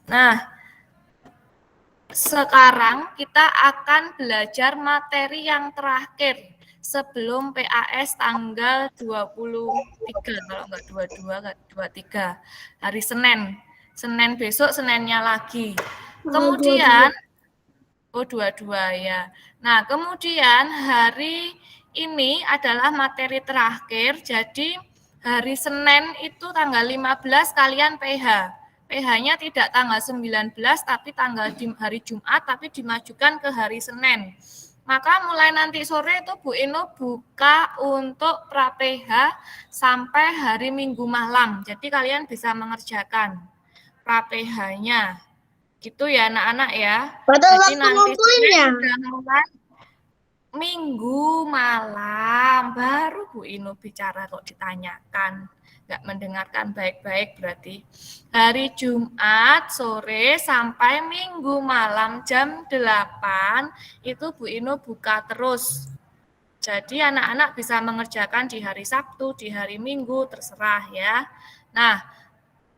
Nah, sekarang kita akan belajar materi yang terakhir sebelum PAS tanggal 23, kalau enggak 22, enggak 23, hari Senin. Senin besok, Seninnya lagi. Kemudian, 22 ya. Nah, kemudian hari ini adalah materi terakhir, jadi hari Senin itu tanggal 15 kalian PH. PH-nya tidak tanggal 19 tapi tanggal hari Jumat tapi dimajukan ke hari Senin. Maka mulai nanti sore itu Bu Ino buka untuk pra PH sampai hari Minggu malam. Jadi kalian bisa mengerjakan pra PH-nya. Gitu ya anak-anak ya. Padahal Jadi waktu nanti ngumpulinnya. sudah mulai Minggu malam baru Bu Inu bicara kok ditanyakan. Nggak mendengarkan baik-baik berarti. Hari Jumat sore sampai Minggu malam jam 8 itu Bu Inu buka terus. Jadi anak-anak bisa mengerjakan di hari Sabtu, di hari Minggu, terserah ya. Nah,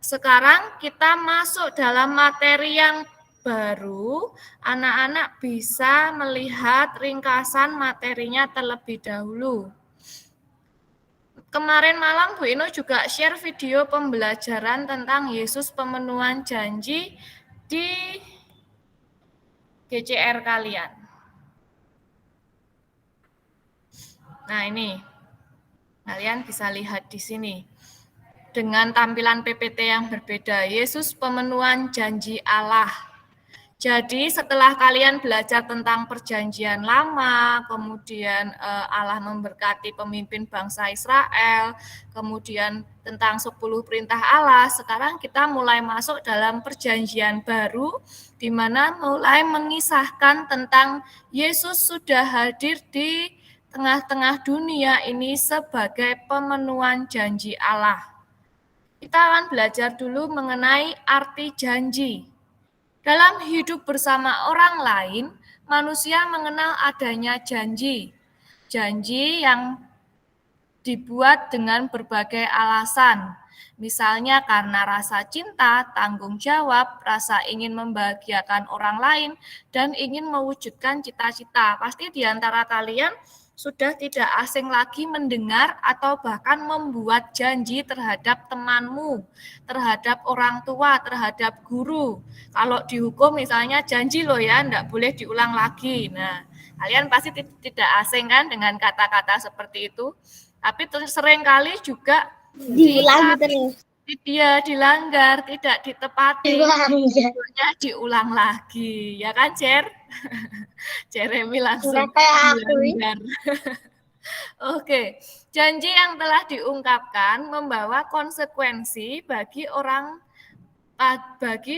sekarang kita masuk dalam materi yang baru, anak-anak bisa melihat ringkasan materinya terlebih dahulu. Kemarin malam Bu Ino juga share video pembelajaran tentang Yesus pemenuhan janji di GCR kalian. Nah ini, kalian bisa lihat di sini. Dengan tampilan PPT yang berbeda, Yesus pemenuhan janji Allah. Jadi setelah kalian belajar tentang perjanjian lama, kemudian Allah memberkati pemimpin bangsa Israel, kemudian tentang 10 perintah Allah, sekarang kita mulai masuk dalam perjanjian baru, di mana mulai mengisahkan tentang Yesus sudah hadir di tengah-tengah dunia ini sebagai pemenuhan janji Allah. Kita akan belajar dulu mengenai arti janji. Dalam hidup bersama orang lain, manusia mengenal adanya janji. Janji yang dibuat dengan berbagai alasan. Misalnya karena rasa cinta, tanggung jawab, rasa ingin membahagiakan orang lain, dan ingin mewujudkan cita-cita. Pasti di antara kalian sudah tidak asing lagi mendengar atau bahkan membuat janji terhadap temanmu, terhadap orang tua, terhadap guru. Kalau dihukum misalnya janji loh ya, enggak boleh diulang lagi. Nah, kalian pasti tidak asing kan dengan kata-kata seperti itu. Tapi seringkali juga Diulangi terus. dia dilanggar, tidak ditepati, Dilanggar. diulang lagi, ya kan, Cer? Jeremy Enggak langsung kayak aku. dilanggar. Oke, janji yang telah diungkapkan membawa konsekuensi bagi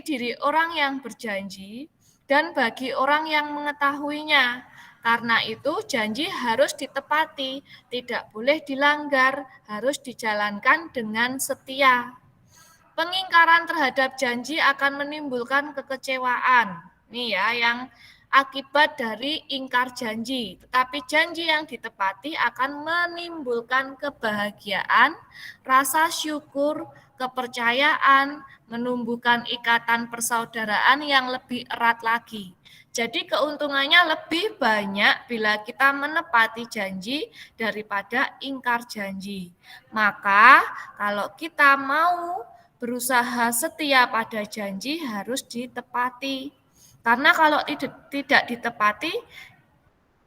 diri orang yang berjanji dan bagi orang yang mengetahuinya. Karena itu janji harus ditepati, tidak boleh dilanggar, harus dijalankan dengan setia. Pengingkaran terhadap janji akan menimbulkan kekecewaan. Nih ya, yang akibat dari ingkar janji. Tetapi janji yang ditepati akan menimbulkan kebahagiaan, rasa syukur, kepercayaan, menumbuhkan ikatan persaudaraan yang lebih erat lagi. Jadi keuntungannya lebih banyak bila kita menepati janji daripada ingkar janji. Maka kalau kita mau berusaha setia pada janji harus ditepati. Karena kalau tidak ditepati,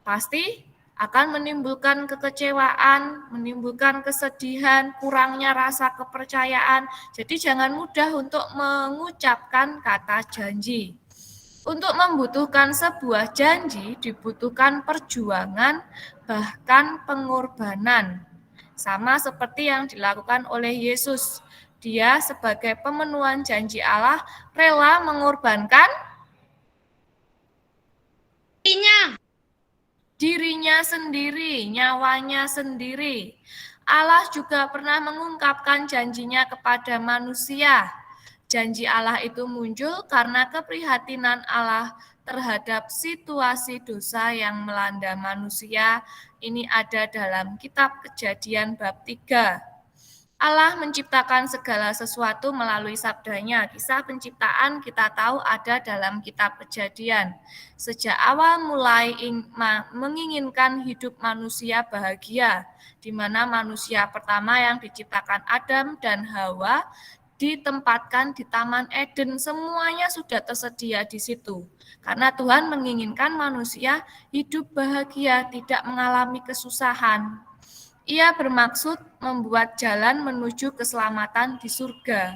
pasti akan menimbulkan kekecewaan, menimbulkan kesedihan, kurangnya rasa kepercayaan. Jadi jangan mudah untuk mengucapkan kata janji. Untuk membutuhkan sebuah janji dibutuhkan perjuangan, bahkan pengorbanan. Sama seperti yang dilakukan oleh Yesus. Dia sebagai pemenuhan janji Allah rela mengorbankan dirinya sendiri, nyawanya sendiri. Allah juga pernah mengungkapkan janjinya kepada manusia. Janji Allah itu muncul karena keprihatinan Allah terhadap situasi dosa yang melanda manusia. Ini ada dalam kitab Kejadian bab 3. Allah menciptakan segala sesuatu melalui sabdanya. Kisah penciptaan kita tahu ada dalam kitab Kejadian. Sejak awal mulai menginginkan hidup manusia bahagia, di mana manusia pertama yang diciptakan Adam dan Hawa ditempatkan di Taman Eden. Semuanya sudah tersedia di situ. Karena Tuhan menginginkan manusia hidup bahagia, tidak mengalami kesusahan. Ia bermaksud membuat jalan menuju keselamatan di surga.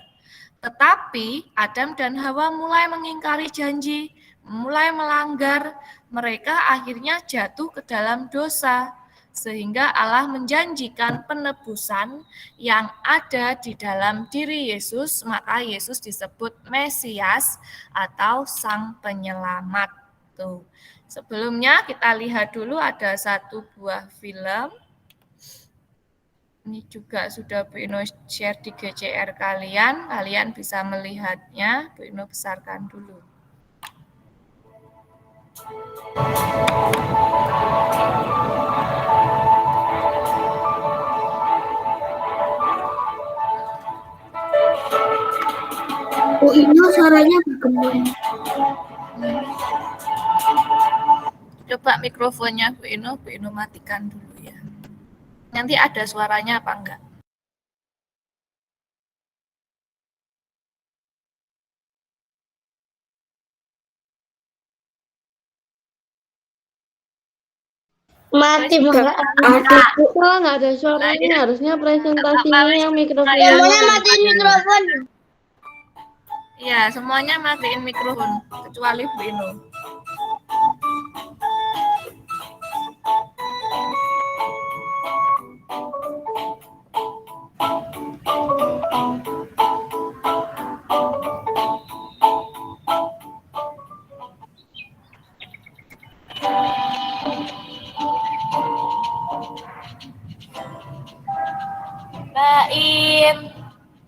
Tetapi Adam dan Hawa mulai mengingkari janji, mulai melanggar. Mereka akhirnya jatuh ke dalam dosa, sehingga Allah menjanjikan penebusan yang ada di dalam diri Yesus. Maka Yesus disebut Mesias atau Sang Penyelamat. Tuh. Sebelumnya kita lihat dulu ada satu buah film. Ini juga sudah Bu Ino share di GCR kalian. Kalian bisa melihatnya. Bu Ino besarkan dulu. Bu Ino suaranya bergembang. Coba mikrofonnya Bu Ino matikan dulu ya. Nanti ada suaranya apa enggak? Mati malah. Kalau nggak ada suaranya, harusnya presentasinya yang mikrofonnya. Semuanya matiin mikrofon. Iya, semuanya matiin mikrofon kecuali Bu Ino.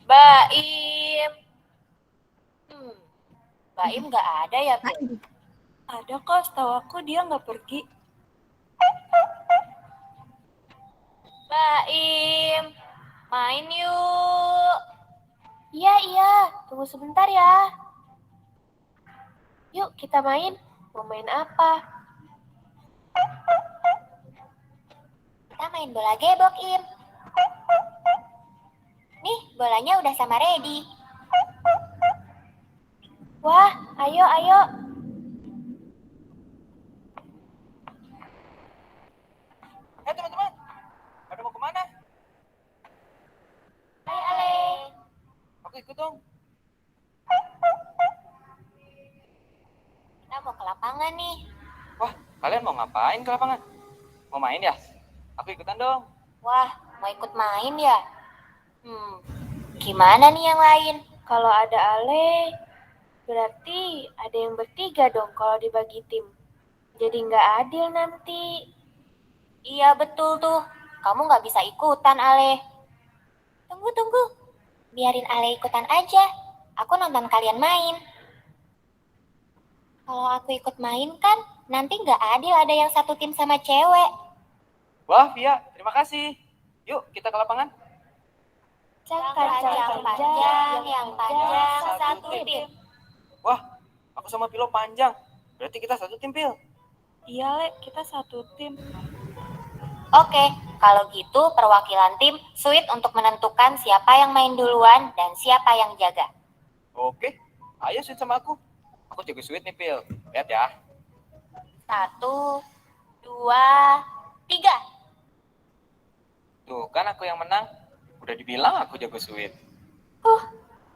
Baim. Baim nggak ada ya, Bu? Ada kok, setahu aku dia nggak pergi. Baim, main yuk. Iya, tunggu sebentar ya. Yuk kita main. Mau main apa? Kita main bola gebok, Im. Nih, bolanya udah sama ready. Wah, ayo. Teman-teman, pada mau kemana? Hai, Ale. Aku ikut dong. Kita mau ke lapangan nih. Wah, kalian mau ngapain ke lapangan? Mau main ya? Aku ikutan dong. Wah, mau ikut main ya? Gimana nih yang lain? Kalau ada Ale, berarti ada yang bertiga dong kalau dibagi tim. Jadi nggak adil nanti. Iya betul tuh, kamu nggak bisa ikutan Ale. Tunggu, biarin Ale ikutan aja. Aku nonton kalian main. Kalau aku ikut main kan, nanti nggak adil ada yang satu tim sama cewek. Wah, Via, terima kasih. Yuk, kita ke lapangan. Yang panjang, satu tim. Wah, aku sama Pilo panjang. Berarti kita satu tim, Pil. Iya, Le, kita satu tim. Oke, kalau gitu perwakilan tim Sweet untuk menentukan siapa yang main duluan dan siapa yang jaga. Oke, ayo Sweet sama aku. Aku jago Sweet nih, Pil. Lihat ya. 1, 2, 3. Tuh, kan aku yang menang. Udah dibilang aku jago Sweet.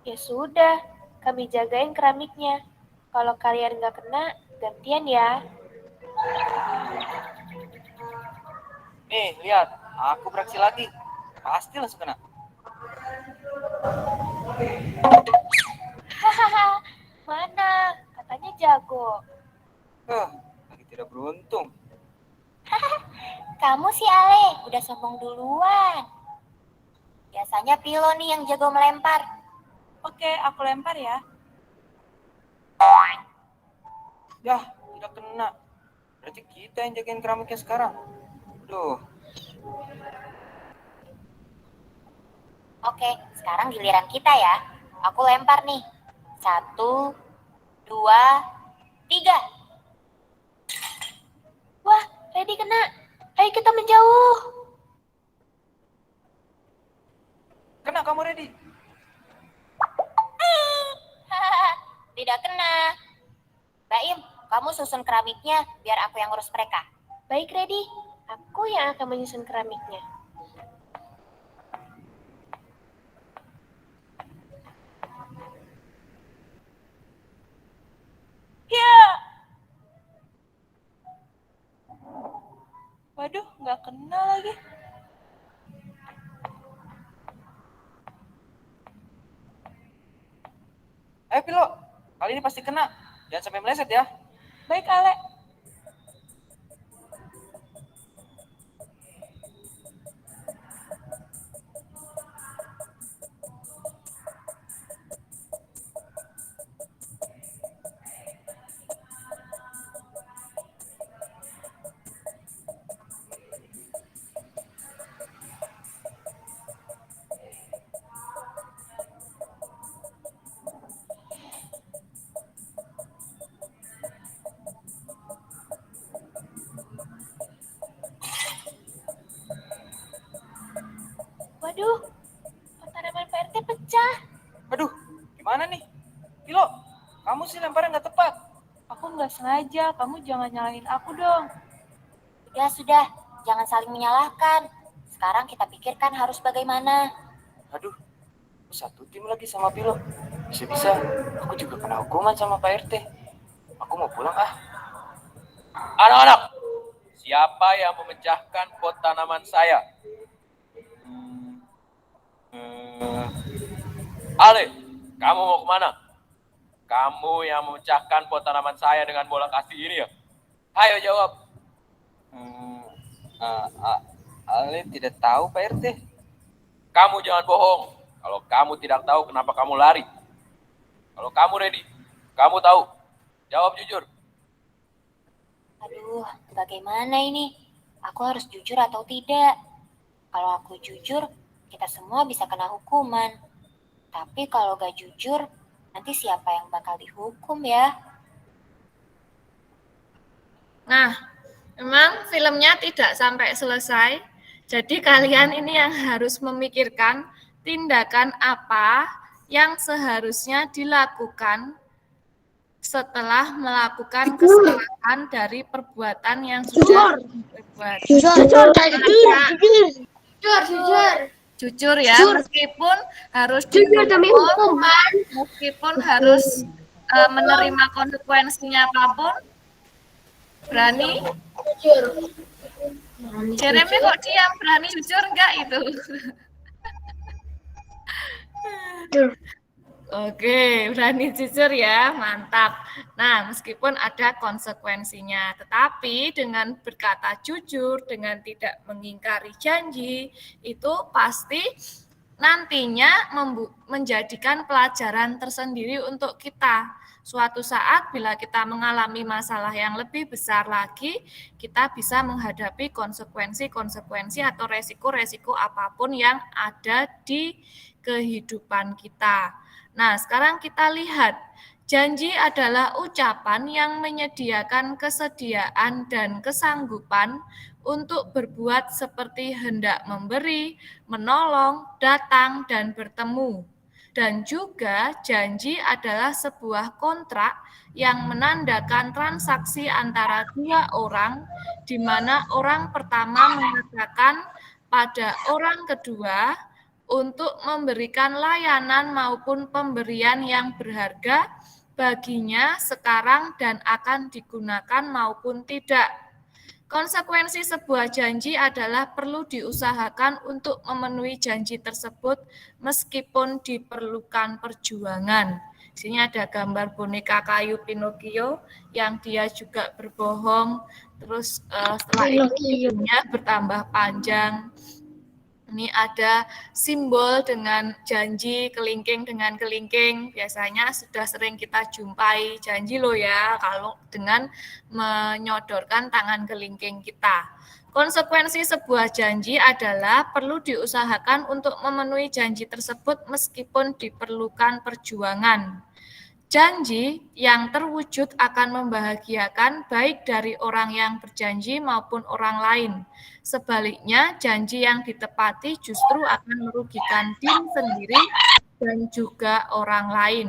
Ya sudah, kami jagain keramiknya. Kalau kalian nggak kena, gantian ya. Nih, lihat. Aku beraksi lagi. Pasti langsung kena. Hahaha, mana? Katanya jago. Lagi tidak beruntung. Kamu sih Ale, udah sombong duluan. Biasanya Pilo nih yang jago melempar. Oke, aku lempar ya. Yah, tidak kena. Berarti kita yang jagain keramiknya sekarang. Aduh. Oke, sekarang giliran kita ya. Aku lempar nih. 1, 2, 3. Wah, Ready kena. Ayo kita menjauh. Kena kamu, Ready. Tidak kena. Baim, kamu susun keramiknya biar aku yang ngurus mereka. Baik, Ready. Aku yang akan menyusun keramiknya. Ya. Waduh, nggak kena lagi. Ayo, Pilo. Kali ini pasti kena. Jangan sampai meleset ya. Baik, Ale. Waduh, tanaman PRT pecah. Aduh, gimana nih? Pilo, kamu sih lemparnya nggak tepat. Aku nggak sengaja, kamu jangan nyalahin aku dong. Sudah, jangan saling menyalahkan. Sekarang kita pikirkan harus bagaimana. Aduh, aku satu tim lagi sama Pilo. Bisa-bisa aku juga kena hukuman sama Pak RT. Aku mau pulang ah. Anak-anak, siapa yang memecahkan pot tanaman saya? Ale, kamu mau kemana? Kamu yang memecahkan pot tanaman saya dengan bola kasti ini ya? Ayo jawab. Ale tidak tahu Pak RT. Kamu jangan bohong. Kalau kamu tidak tahu, kenapa kamu lari? Kalau kamu ready, kamu tahu. Jawab jujur. Aduh, bagaimana ini? Aku harus jujur atau tidak? Kalau aku jujur, kita semua bisa kena hukuman. Tapi kalau gak jujur, nanti siapa yang bakal dihukum ya? Nah, memang filmnya tidak sampai selesai. Jadi kalian ini yang harus memikirkan tindakan apa yang seharusnya dilakukan setelah melakukan kesalahan dari perbuatan yang sudah diperbuat. Jujur ya, meskipun harus dihukum, meskipun harus menerima konsekuensinya apapun. Berani? Jeremy kok diam? Berani jujur enggak itu? Oke, berani jujur ya, mantap. Nah, meskipun ada konsekuensinya, tetapi dengan berkata jujur, dengan tidak mengingkari janji, itu pasti nantinya menjadikan pelajaran tersendiri untuk kita. Suatu saat bila kita mengalami masalah yang lebih besar lagi, kita bisa menghadapi konsekuensi-konsekuensi atau resiko-resiko apapun yang ada di kehidupan kita. Nah, sekarang kita lihat, janji adalah ucapan yang menyediakan kesediaan dan kesanggupan untuk berbuat seperti hendak memberi, menolong, datang, dan bertemu. Dan juga janji adalah sebuah kontrak yang menandakan transaksi antara dua orang, di mana orang pertama mengatakan pada orang kedua untuk memberikan layanan maupun pemberian yang berharga baginya sekarang dan akan digunakan maupun tidak. Konsekuensi sebuah janji adalah perlu diusahakan untuk memenuhi janji tersebut meskipun diperlukan perjuangan. Di sini ada gambar boneka kayu Pinocchio yang dia juga berbohong, terus setelah itu hidungnya bertambah panjang. Ini ada simbol dengan janji, kelingking dengan kelingking. Biasanya sudah sering kita jumpai janji loh ya, kalau dengan menyodorkan tangan kelingking kita. Konsekuensi sebuah janji adalah perlu diusahakan untuk memenuhi janji tersebut meskipun diperlukan perjuangan. Janji yang terwujud akan membahagiakan baik dari orang yang berjanji maupun orang lain. Sebaliknya, janji yang ditepati justru akan merugikan diri sendiri dan juga orang lain.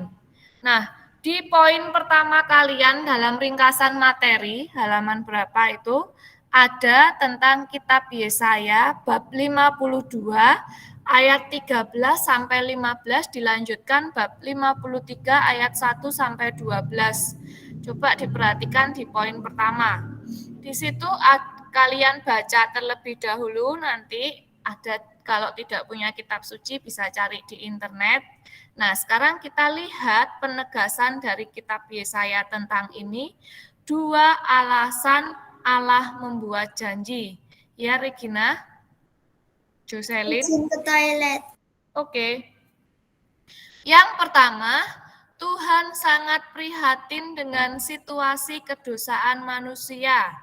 Nah, di poin pertama kalian dalam ringkasan materi, halaman berapa itu, ada tentang kitab Yesaya bab 52 ayat 13 sampai 15, dilanjutkan bab 53 ayat 1 sampai 12. Coba diperhatikan di poin pertama. Di situ kalian baca terlebih dahulu, nanti ada, kalau tidak punya kitab suci bisa cari di internet. Nah, sekarang kita lihat penegasan dari kitab Yesaya tentang ini. 2 alasan Allah membuat janji. Ya, Regina? Jocelyn? Izin ke toilet. Oke. Yang pertama, Tuhan sangat prihatin dengan situasi kedosaan manusia.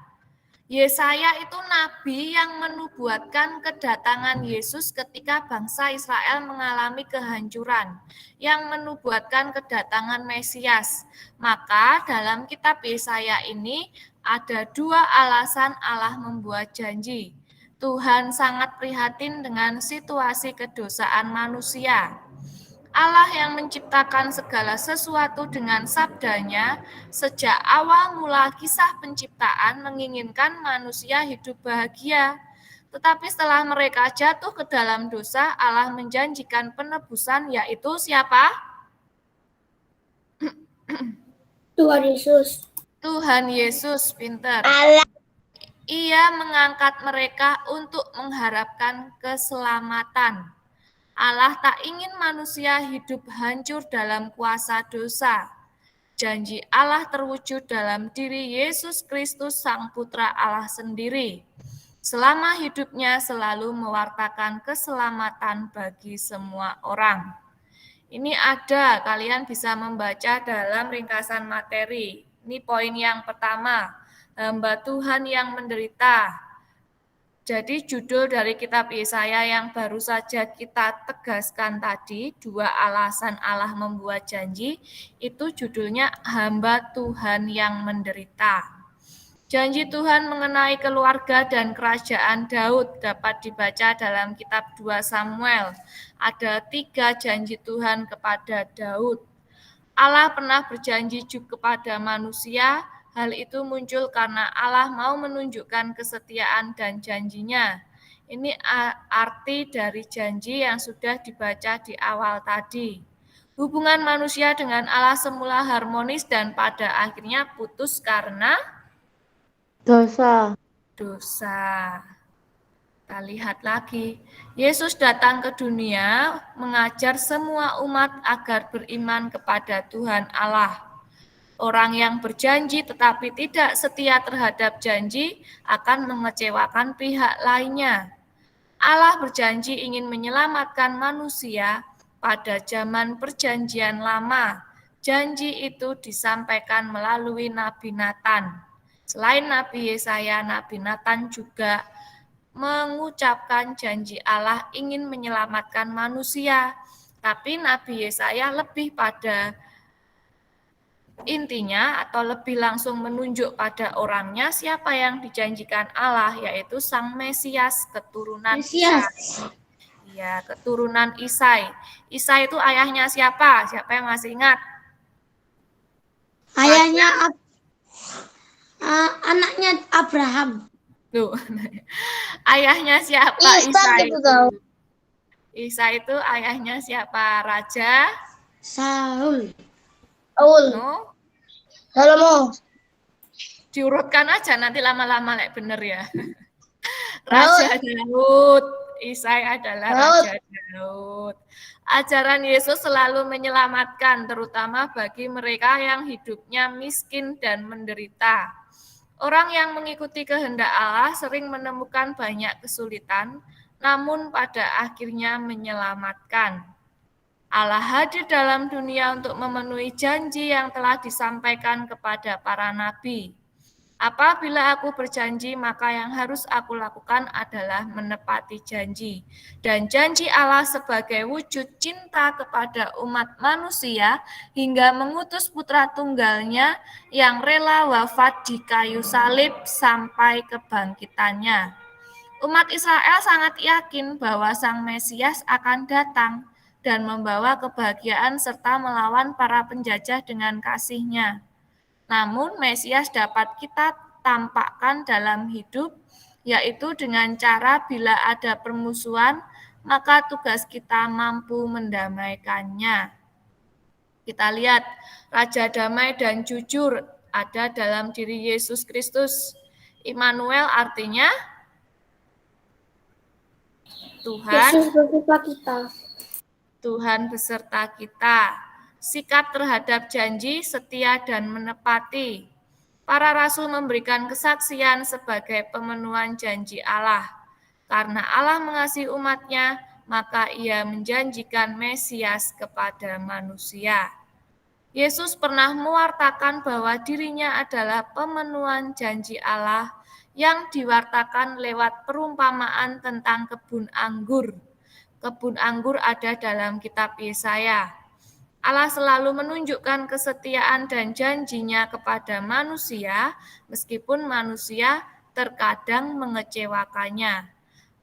Yesaya itu nabi yang menubuatkan kedatangan Yesus ketika bangsa Israel mengalami kehancuran, yang menubuatkan kedatangan Mesias. Maka dalam kitab Yesaya ini ada 2 alasan Allah membuat janji. Tuhan sangat prihatin dengan situasi kedosaan manusia. Allah yang menciptakan segala sesuatu dengan sabdanya, sejak awal mula kisah penciptaan menginginkan manusia hidup bahagia. Tetapi setelah mereka jatuh ke dalam dosa, Allah menjanjikan penebusan, yaitu siapa? Tuhan Yesus. Tuhan Yesus, pinter. Allah. Ia mengangkat mereka untuk mengharapkan keselamatan. Allah tak ingin manusia hidup hancur dalam kuasa dosa. Janji Allah terwujud dalam diri Yesus Kristus, Sang Putra Allah sendiri. Selama hidupnya selalu mewartakan keselamatan bagi semua orang. Ini ada, kalian bisa membaca dalam ringkasan materi. Ini poin yang pertama, hamba Tuhan yang menderita. Jadi judul dari kitab Yesaya yang baru saja kita tegaskan tadi, 2 alasan Allah membuat janji, itu judulnya hamba Tuhan yang menderita. Janji Tuhan mengenai keluarga dan kerajaan Daud dapat dibaca dalam kitab 2 Samuel. Ada 3 janji Tuhan kepada Daud. Allah pernah berjanji juga kepada manusia. Hal itu muncul karena Allah mau menunjukkan kesetiaan dan janjinya. Ini arti dari janji yang sudah dibaca di awal tadi. Hubungan manusia dengan Allah semula harmonis dan pada akhirnya putus karena Dosa. Kita lihat lagi. Yesus datang ke dunia mengajar semua umat agar beriman kepada Tuhan Allah. Orang yang berjanji tetapi tidak setia terhadap janji akan mengecewakan pihak lainnya. Allah berjanji ingin menyelamatkan manusia pada zaman Perjanjian Lama. Janji itu disampaikan melalui Nabi Natan. Selain Nabi Yesaya, Nabi Natan juga mengucapkan janji Allah ingin menyelamatkan manusia. Tapi Nabi Yesaya lebih pada intinya atau lebih langsung menunjuk pada orangnya siapa yang dijanjikan Allah, yaitu Sang Mesias, keturunan Isai. Ya, keturunan Isai. Isai itu ayahnya siapa? Siapa yang masih ingat? Ayahnya anaknya Abraham. Tuh. Ayahnya siapa? Ishak itu tahu. Isai itu ayahnya siapa? Raja Saul. No? Salomo. Diurutkan aja nanti lama-lama bener ya. Raja Daud. Isai adalah Raja Daud. Ajaran Yesus selalu menyelamatkan, terutama bagi mereka yang hidupnya miskin dan menderita. Orang yang mengikuti kehendak Allah sering menemukan banyak kesulitan, namun pada akhirnya menyelamatkan. Allah hadir dalam dunia untuk memenuhi janji yang telah disampaikan kepada para nabi. Apabila aku berjanji, maka yang harus aku lakukan adalah menepati janji. Dan janji Allah sebagai wujud cinta kepada umat manusia hingga mengutus putra tunggalnya yang rela wafat di kayu salib sampai kebangkitannya. Umat Israel sangat yakin bahwa Sang Mesias akan datang dan membawa kebahagiaan serta melawan para penjajah dengan kasih-Nya. Namun Mesias dapat kita tampakkan dalam hidup, yaitu dengan cara bila ada permusuhan, maka tugas kita mampu mendamaikannya. Kita lihat, Raja Damai dan Jujur ada dalam diri Yesus Kristus. Immanuel artinya Yesus beserta kita. Tuhan beserta kita. Sikap terhadap janji, setia dan menepati. Para rasul memberikan kesaksian sebagai pemenuhan janji Allah. Karena Allah mengasihi umat-Nya, maka Ia menjanjikan Mesias kepada manusia. Yesus pernah mewartakan bahwa dirinya adalah pemenuhan janji Allah yang diwartakan lewat perumpamaan tentang kebun anggur. Kebun anggur ada dalam kitab Yesaya. Allah selalu menunjukkan kesetiaan dan janjinya kepada manusia, meskipun manusia terkadang mengecewakannya.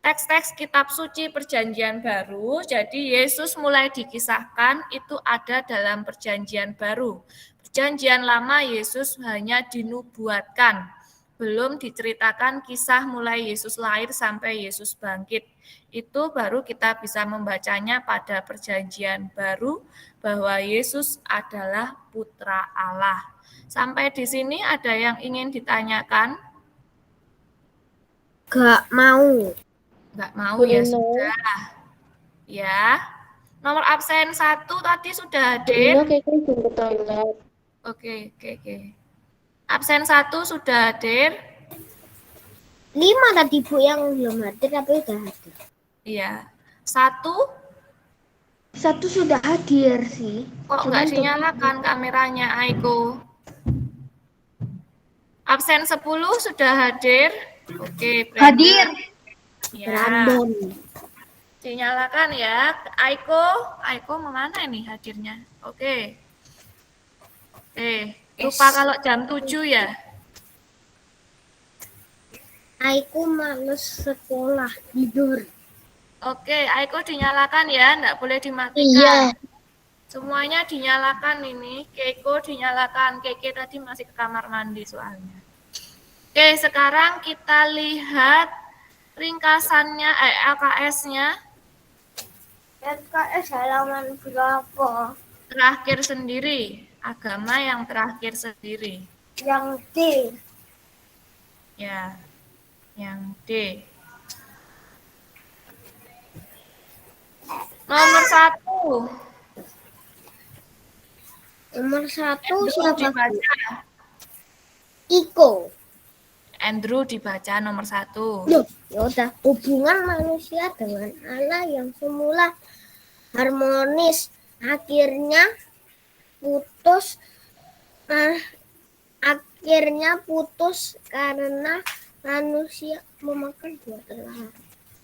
Teks-teks kitab suci perjanjian baru, jadi Yesus mulai dikisahkan itu ada dalam perjanjian baru. Perjanjian lama Yesus hanya dinubuatkan, belum diceritakan kisah mulai Yesus lahir sampai Yesus bangkit. Itu baru kita bisa membacanya pada perjanjian baru bahwa Yesus adalah putra Allah. Sampai di sini ada yang ingin ditanyakan? Gak mau. Enggak mau ya Bruno. sudah. Ya. Nomor absen 1 tadi sudah hadir. Bruno kayaknya belum ke toilet. Oke. Absen 1 sudah hadir. 5 tadi Bu yang belum hadir tapi udah hadir. Iya. 1 1 sudah hadir sih. kok enggak dinyalakan kameranya, Aiko? Absen 10 sudah hadir. Oke, Brenda. Hadir. Ya. Random. Dinyalakan ya. Aiko mana ini hadirnya? Oke. Lupa kalau jam 7 ya. Aku males sekolah tidur. Oke, Aiko dinyalakan ya, enggak boleh dimatikan. Iya. Semuanya dinyalakan ini. Keiko dinyalakan. Keke tadi masih ke kamar mandi soalnya. Oke, sekarang kita lihat ringkasannya, LKS-nya. LKS halaman berapa? Terakhir sendiri. Agama yang terakhir sendiri. Yang D. Ya, yang D. Nomor 1. Nomor 1 Andrew siapa? dibaca. Iko. Andrew dibaca nomor 1. Loh, yaudah. Hubungan manusia dengan Allah yang semula harmonis akhirnya putus karena manusia memakan buah terlarang.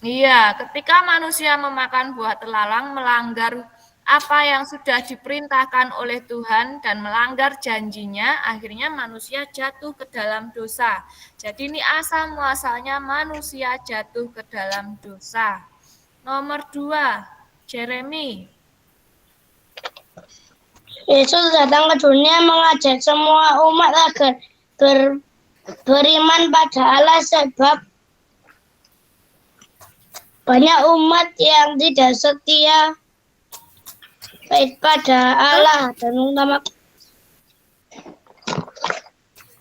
Iya, ketika manusia memakan buah terlarang, melanggar apa yang sudah diperintahkan oleh Tuhan dan melanggar janjinya, akhirnya manusia jatuh ke dalam dosa. Jadi ini asal muasalnya manusia jatuh ke dalam dosa. Nomor 2, Jeremy. Yesus datang ke dunia mengajak semua umat agar beriman pada Allah sebab banyak umat yang tidak setia pada Allah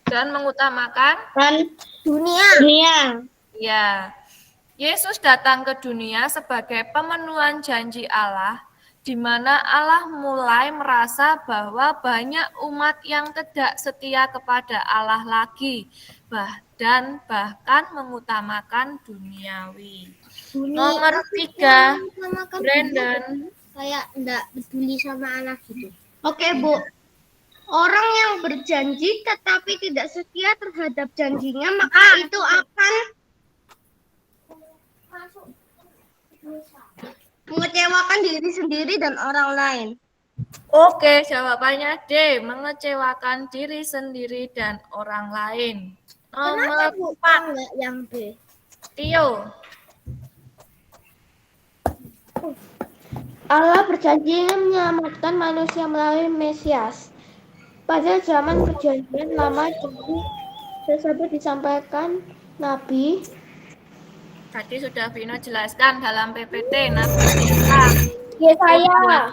dan mengutamakan dunia. Ya, Yesus datang ke dunia sebagai pemenuhan janji Allah, di mana Allah mulai merasa bahwa banyak umat yang tidak setia kepada Allah lagi, dan bahkan mengutamakan duniawi. Nomor 3, Brandon. Kayak enggak peduli sama anak gitu. Oke, Bu. Orang yang berjanji tetapi tidak setia terhadap janjinya, maka itu akan mengecewakan diri sendiri dan orang lain. Oke, jawabannya D, mengecewakan diri sendiri dan orang lain. Nomor 4, Enggak yang B? Tio. Allah berjanji menyelamatkan manusia melalui Mesias. Pada zaman perjanjian lama janji tersebut disampaikan Nabi. Tadi sudah Vino jelaskan dalam PPT, Nabi siapa? Yesaya.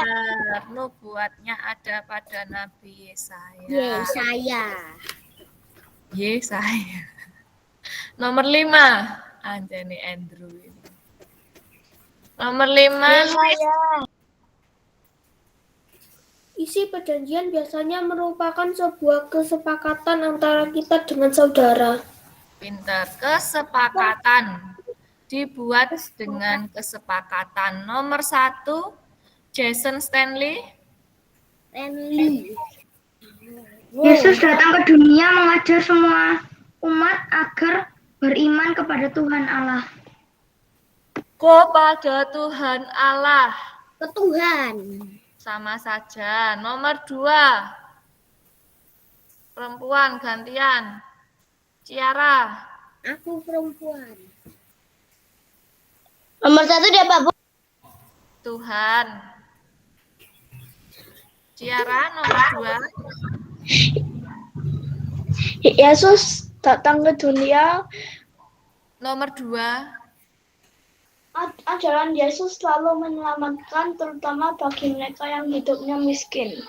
Benar, nubuatnya ada pada Nabi Yesaya. Yesaya. Nomor 5, Anjani Andrew ini. Nomor 5, Isi perjanjian biasanya merupakan sebuah kesepakatan antara kita dengan saudara. pintar, kesepakatan. Dibuat dengan kesepakatan. Nomor 1, Jason Stanley. Yesus datang ke dunia mengajar semua umat agar beriman kepada Tuhan Allah. Kepada Tuhan Allah. Ke Tuhan. Sama saja. Nomor 2, perempuan gantian. Ciara. Aku perempuan. Nomor 1 dia Pak Bu. Tuhan. Ciara nomor 2. Yesus datang ke dunia. Nomor 2. Ajaran Yesus selalu menyelamatkan, terutama bagi mereka yang hidupnya miskin.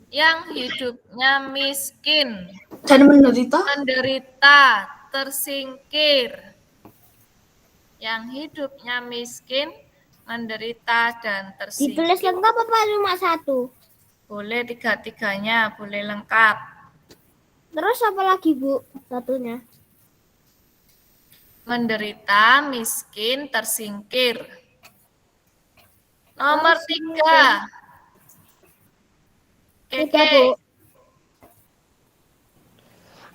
Yang hidupnya miskin. Dan menderita. Menderita, tersingkir. Yang hidupnya miskin, menderita, dan tersingkir. Ditulis lengkap apa cuma 1? Boleh 3-3-nya, boleh lengkap. Terus apa lagi Bu satunya? Menderita, miskin, tersingkir. Nomor 3. Keke.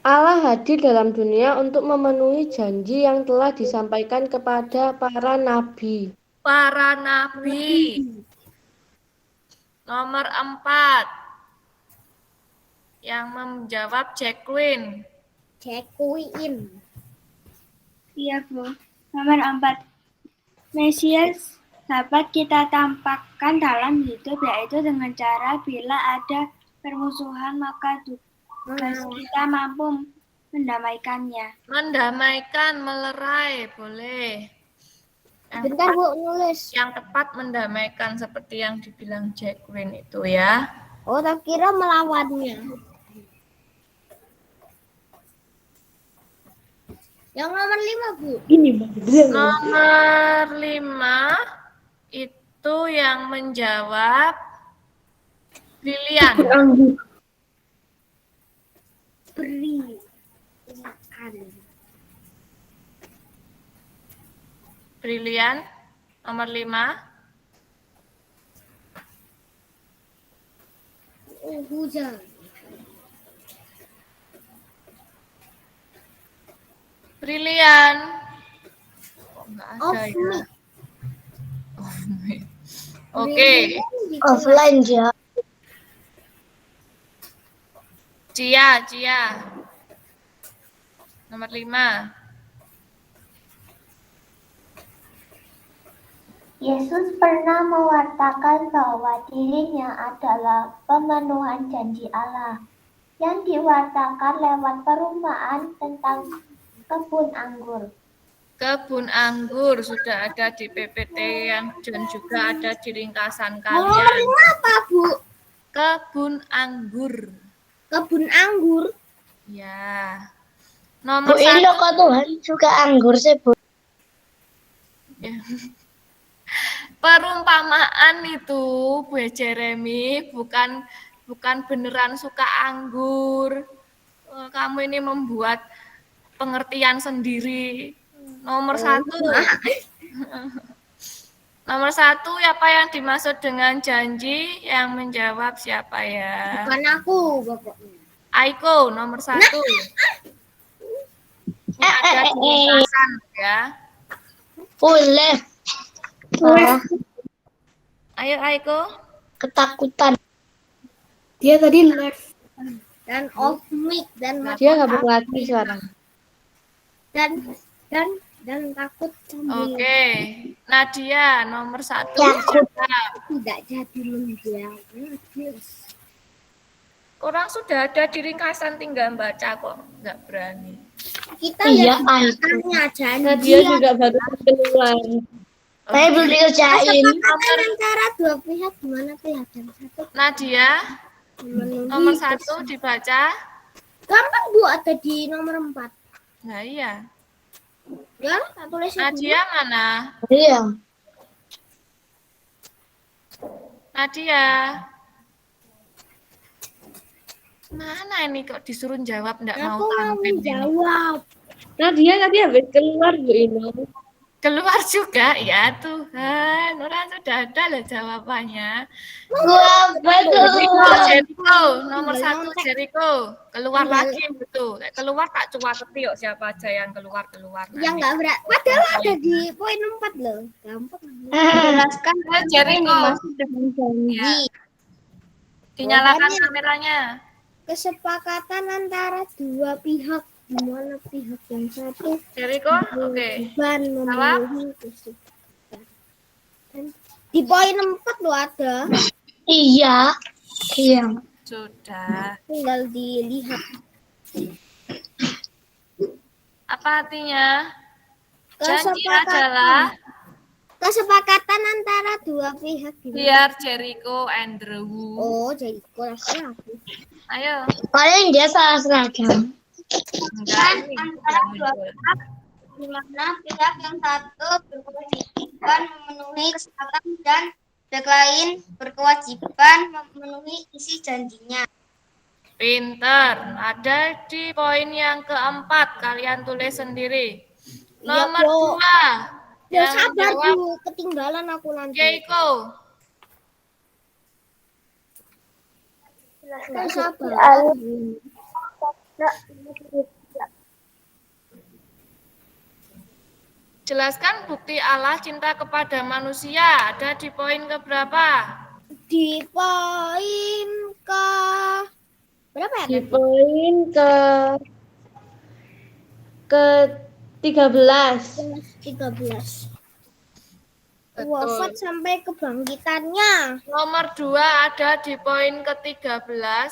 Allah hadir dalam dunia untuk memenuhi janji yang telah disampaikan kepada para nabi. Para nabi. Nomor 4. Yang menjawab Jacqueline. Iya, Bu. Nomor 4. Mesias dapat kita tampakkan dalam hidup, yaitu dengan cara bila ada permusuhan, maka tugas kita mampu mendamaikannya. Mendamaikan, melerai, boleh. Bentar Bu nulis. Yang tepat mendamaikan seperti yang dibilang Jacqueline itu ya. Oh, tak kira melawannya. Yang nomor 5 Bu. Nomor 5 itu yang menjawab Brilian. Brilian, nomor 5. Hujan. Brilian. Kok nggak ada ya? Oke. Offline ya. Cia. Nomor 5. Yesus pernah mewartakan bahwa dirinya adalah pemenuhan janji Allah yang diwartakan lewat perumpamaan tentang kebun anggur. Kebun anggur sudah ada di PPT yang dan juga ada di ringkasan Nomor kalian. 5 apa Bu? Kebun anggur. Kebun anggur. Ya. Bu, Nomor ini 1. loh kok Tuhan suka anggur sih Bu. Ya. Perumpamaan itu, Bu Jeremy, bukan beneran suka anggur. Kamu ini membuat pengertian sendiri. Nomor 1. Nomor 1, apa yang dimaksud dengan janji? Yang menjawab siapa ya? Bukan aku, pokoknya. Aiko, nomor 1. Ini ada di ringkasan ya. Boleh. Ayo Aiko. Ketakutan. Dia tadi left dan off mic dan Dia gabung lagi sekarang. dan takut sambil Oke. Nadia, nomor 1. tidak jadi menjawab. Orang sudah ada di ringkasan, tinggal baca kok. Nggak berani. Kita Iya, tanya Dia janji. juga baru keluar. Saya belum dikerjain. Kesepakatan antara dua pihak gimana pihak yang satu Nadia, memenuhi nomor 1 dibaca. gampang Bu, ada di nomor 4. Nah iya. Ya, tak tulis Nadia mana? Iya. Nadia. Mana ini kok disuruh jawab nggak mau Aku mau tampil ini. jawab. Nah, dia tadi habis keluar Bu Ino. Keluar juga ya Tuhan. Orang sudah ada loh jawabannya. Gua betul. Jericho, nomor 1 Jericho. Keluar lagi betul. Keluar tak cuaketi kok siapa aja yang keluar. Yang enggak berat. Padahal ada di poin 4 loh. Gampang. Jelaskan Jericho. dengan janji. Ya. Dinyalakan kameranya. Kesepakatan antara dua pihak, di mana pihak yang satu Jericho, oke. beban memenuhi kesepakatan. Di poin 4 loh ada. Iya. Iya. Sudah. Tinggal dilihat. Apa artinya? Janji adalah Kesepakatan antara dua pihak. biar Jericho Andrew. Oh, jadi kelasnya aku. Ayo. Paling dia salah seragam. Enggak, ini Antara yang dua muncul. pihak, di mana pihak yang satu berkewajiban memenuhi kesepakatan dan pihak lain berkewajiban memenuhi isi janjinya. Pinter. Ada di poin yang keempat. Kalian tulis sendiri. Iya, Nomor Bu. 2. Ya Yang sabar jawab dulu, ketinggalan aku nanti. Keiko. Nggak sabar. Jelaskan bukti Allah cinta kepada manusia. Ada di poin keberapa? Di poin ke berapa ya? Di poin ke 13. 13. Betul. Wafat sampai kebangkitannya. Nomor 2 ada di poin ke-13.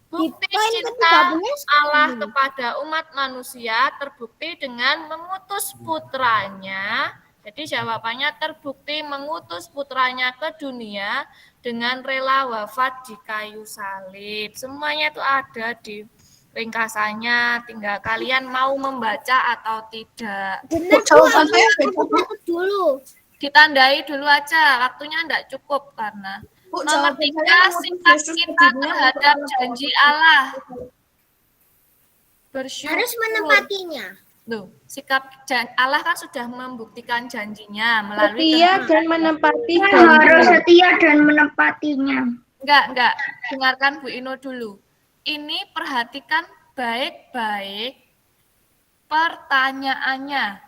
Bukti poin cinta ke-13. Allah kepada umat manusia terbukti dengan mengutus putranya. Jadi jawabannya terbukti mengutus putranya ke dunia dengan rela wafat di kayu salib. Semuanya itu ada di ringkasannya, tinggal kalian mau membaca atau tidak. Benar, aku dulu. Ditandai dulu aja, waktunya enggak cukup karena nomor 3, sikap kita terhadap janji Allah. Bersyukur. Harus menepatinya. Loh, sikap Allah kan sudah membuktikan janjinya melalui Setia dan menepati Harus janji. setia dan menepatinya. Enggak. Dengarkan Bu Ino dulu. Ini perhatikan baik-baik pertanyaannya.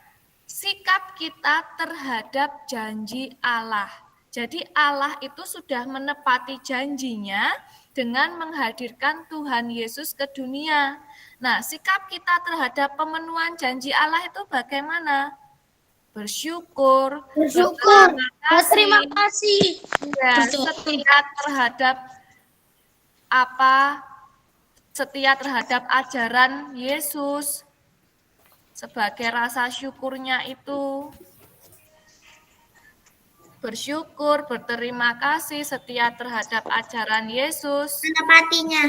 Sikap kita terhadap janji Allah. Jadi Allah itu sudah menepati janjinya dengan menghadirkan Tuhan Yesus ke dunia. Nah, sikap kita terhadap pemenuhan janji Allah itu bagaimana? Bersyukur, Terima kasih. ya, setia terhadap setia terhadap ajaran Yesus. Sebagai rasa syukurnya itu bersyukur, berterima kasih, setia terhadap ajaran Yesus. Menepatinya.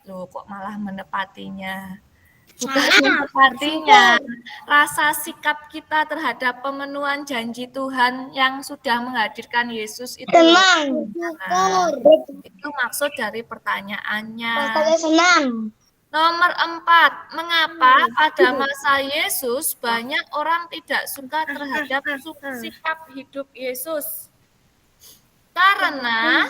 Loh, kok malah menepatinya? Bukan menepatinya. Rasa sikap kita terhadap pemenuhan janji Tuhan yang sudah menghadirkan Yesus itu. Tenang. Syukur. Itu maksud dari pertanyaannya. Rasanya senang. Nomor 4, mengapa pada masa Yesus banyak orang tidak suka terhadap sikap hidup Yesus? Karena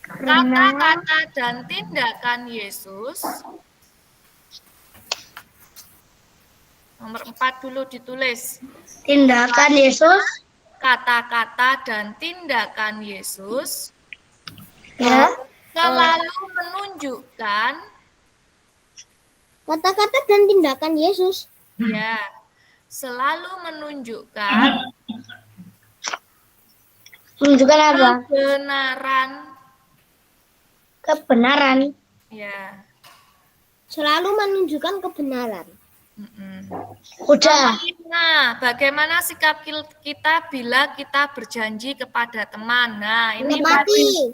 kata-kata dan tindakan Yesus. Nomor 4 dulu ditulis. Tindakan Yesus. Kata-kata dan tindakan Yesus Ya. selalu menunjukkan Kata-kata dan tindakan Yesus. ya, selalu menunjukkan Menunjukkan apa? kebenaran. Kebenaran. Ya. Selalu menunjukkan kebenaran. Udah. Nah, bagaimana sikap kita bila kita berjanji kepada teman? Nah, ini Menepati.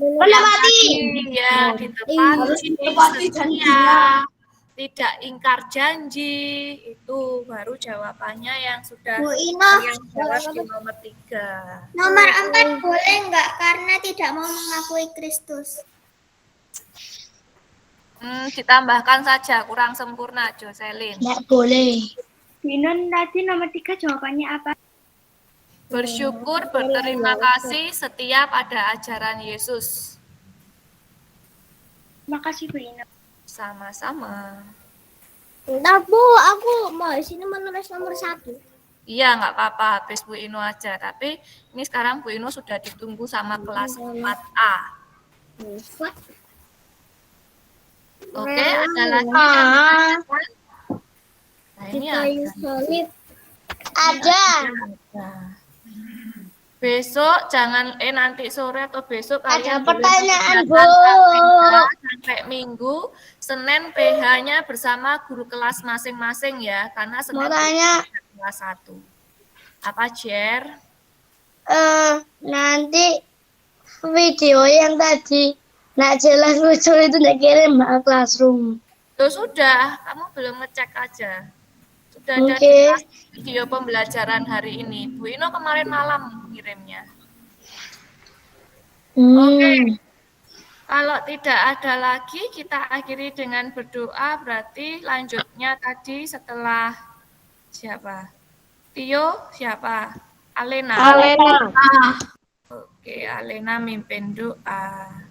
ya, ditepati, setia, tidak ingkar janji. Itu baru jawabannya yang sudah Bu Ino. yang jawab di nomor 3. Nomor 4 boleh nggak karena tidak mau mengakui Kristus? Ditambahkan saja, kurang sempurna, Jocelyn. Nggak boleh. Binon tadi nomor 3 jawabannya apa? Bersyukur, berterima kasih, setia pada ajaran Yesus. Makasih Bu Ino. Sama-sama. Bentar Bu, aku mau di sini menulis nomor 1. Iya, nggak apa-apa, habis Bu Ino aja. Tapi ini sekarang Bu Ino sudah ditunggu sama kelas 4A. Oke, ada lagi yang ditanyakan? Nah, ini Ada. Besok jangan nanti sore atau besok kalian pertanyaan, boleh Bu. sampai Minggu, Senin PH-nya bersama guru kelas masing-masing ya, karena Senin Mau tanya. kelas 1. Apa, Jer? Nanti video yang tadi nggak jelas lucu itu nggak kirim ke Classroom. Tuh sudah, kamu belum ngecek aja. Sudah ada Oke. di kelas video pembelajaran hari ini. Bu Ino kemarin malam ngirimnya. Oke. Kalau tidak ada lagi, kita akhiri dengan berdoa. Berarti lanjutnya tadi setelah siapa? Tio, siapa? Alena. Alena. Oke, Alena mimpin doa.